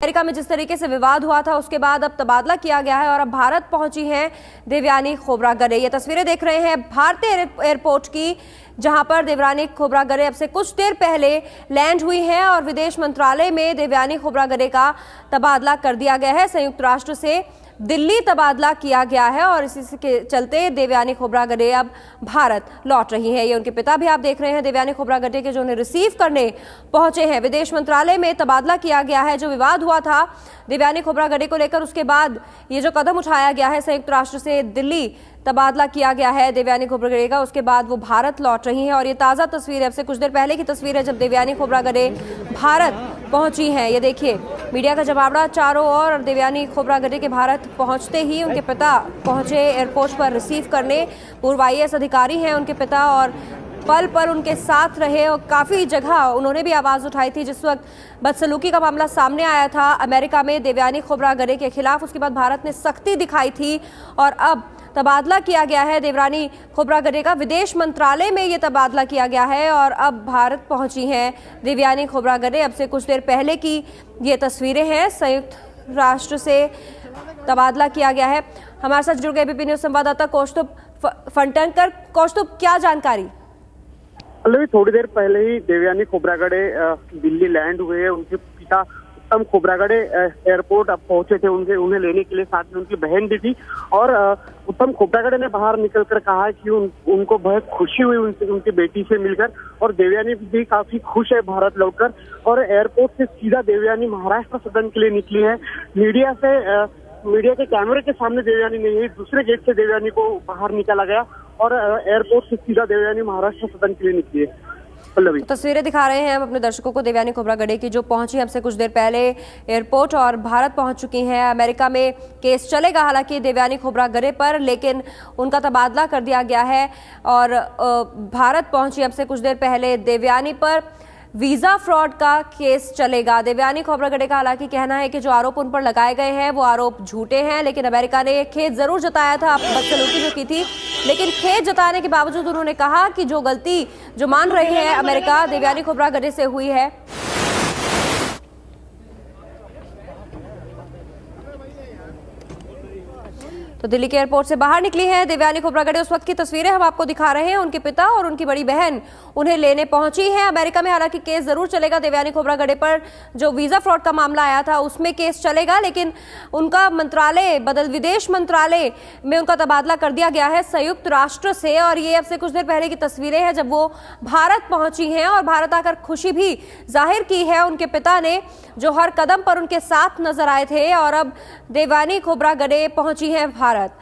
America में जिस तरीके से विवाद हुआ था उसके बाद अब तबादला किया गया है और अब भारत पहुंची हैं देवयानी खोब्रागडे। ये तस्वीरें देख रहे हैं भारतीय एयरपोर्ट की, जहां पर देवयानी खोब्रागडे अब से कुछ देर पहले लैंड हुई हैं और विदेश मंत्रालय में देवयानी खोब्रागडे का तबादला कर दिया गया है। संयुक्त राष्ट्र से दिल्ली तबादला किया गया है और इसी के चलते देवयानी खोब्रागडे अब भारत लौट रही हैं। ये उनके पिता भी आप देख रहे हैं देवयानी खोब्रागडे के, जो उन्हें रिसीव करने पहुंचे हैं। विदेश मंत्रालय में तबादला किया गया है। जो विवाद हुआ था देवयानी खोब्रागडे को लेकर, उसके बाद ये जो कदम उठाया गया है, संयुक्त राष्ट्र से दिल्ली तबादला किया गया है देवयानी खोब्रागडे का, उसके बाद वो भारत लौट रही हैं। और ये ताज़ा तस्वीर है, अब से कुछ देर पहले की तस्वीर है जब देवयानी खोब्रागडे भारत पहुंची हैं। ये देखिए मीडिया का जमावड़ा चारों ओर और देवयानी खोब्रागडे के भारत पहुंचते ही उनके पिता पहुंचे एयरपोर्ट पर रिसीव करने। पूर्व IAS अधिकारी हैं उनके पिता और पल पल उनके साथ रहे और काफ़ी जगह उन्होंने भी आवाज़ उठाई थी जिस वक्त बदसलूकी का मामला सामने आया था अमेरिका में देवयानी खोब्रागडे के खिलाफ। उसके बाद भारत ने सख्ती दिखाई थी और अब तबादला किया गया है देवयानी खोब्रागडे का। विदेश मंत्रालय में ये तबादला किया गया है और अब भारत पहुंची हैं देवयानी खोब्रागडे। अब से कुछ देर पहले की ये तस्वीरें हैं, संयुक्त राष्ट्र से तबादला किया गया है। हमारे साथ जुड़ गए ABP न्यूज़ संवाददाता कौस्तुभ फंटनकर। कौस्तुभ, क्या जानकारी? थोड़ी देर पहले ही देवयानी खोब्रागडे दिल्ली लैंड हुए हैं। उनके पिता उत्तम खोब्रागडे एयरपोर्ट अब पहुंचे थे उन्हें लेने के लिए, साथ में उनकी बहन भी थी। और उत्तम खोब्रागडे ने बाहर निकलकर कहा कि उनको बहुत खुशी हुई उनकी बेटी से मिलकर, और देवयानी भी काफी खुश है भारत लौटकर। और एयरपोर्ट से सीधा देवयानी महाराष्ट्र सदन के लिए निकली है। मीडिया के कैमरे के सामने देवयानी नहीं है, दूसरे गेट से देवयानी को बाहर निकाला गया और एयरपोर्ट से सीधा देवयानी महाराष्ट्र सदन के लिए निकली है। तो तस्वीरें दिखा रहे हैं हम अपने दर्शकों को देवयानी खोब्रागडे की, जो पहुंची हमसे कुछ देर पहले एयरपोर्ट और भारत पहुंच चुकी हैं। अमेरिका में केस चलेगा हालांकि देवयानी खोब्रागडे पर, लेकिन उनका तबादला कर दिया गया है और भारत पहुंची हमसे कुछ देर पहले। देवयानी पर वीजा फ्रॉड का केस चलेगा। देवयानी खोब्रागडे का हालांकि कहना है कि जो आरोप उन पर लगाए गए हैं वो आरोप झूठे हैं, लेकिन अमेरिका ने खेद जरूर जताया था बदसलूकी जो की थी, लेकिन खेद जताने के बावजूद उन्होंने कहा कि जो गलती जो मान रहे हैं अमेरिका देवयानी खोब्रागडे से हुई है। तो दिल्ली के एयरपोर्ट से बाहर निकली हैं देवयानी खोब्रागडे। उस वक्त की तस्वीरें हम आपको दिखा रहे हैं। उनके पिता और उनकी बड़ी बहन उन्हें लेने पहुंची हैं अमेरिका में। हालांकि केस जरूर चलेगा देवयानी खोब्रागडे पर, जो वीजा फ्रॉड का मामला आया था उसमें केस चलेगा, लेकिन उनका मंत्रालय विदेश मंत्रालय में उनका तबादला कर दिया गया है संयुक्त राष्ट्र से। और ये अब से कुछ देर पहले की तस्वीरें हैं जब वो भारत पहुंची हैं और भारत आकर खुशी भी जाहिर की है उनके पिता ने, जो हर कदम पर उनके साथ नजर आए थे। और अब देवयानी खोब्रागडे पहुंची हैं भारत।